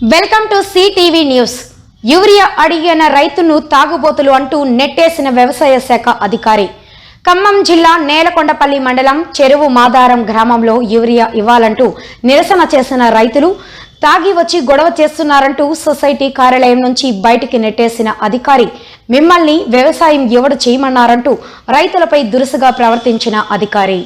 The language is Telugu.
Welcome to CTV news. Urea అడిగిన రైతును తాగుబోతులు అంటూ నెట్టేసిన వ్యవసాయ శాఖ అధికారి. ఖమ్మం జిల్లా నేలకొండపల్లి మండలం చెరువు మాదారం గ్రామంలో యూరియా ఇవ్వాలంటూ నిరసన చేసిన రైతులు తాగి వచ్చి గొడవ చేస్తున్నారంటూ సొసైటీ కార్యాలయం నుంచి బయటికి నెట్టేసిన అధికారి, మిమ్మల్ని వ్యవసాయం ఎవడు చేయమన్నారంటూ రైతులపై దురుసుగా ప్రవర్తించిన అధికారి.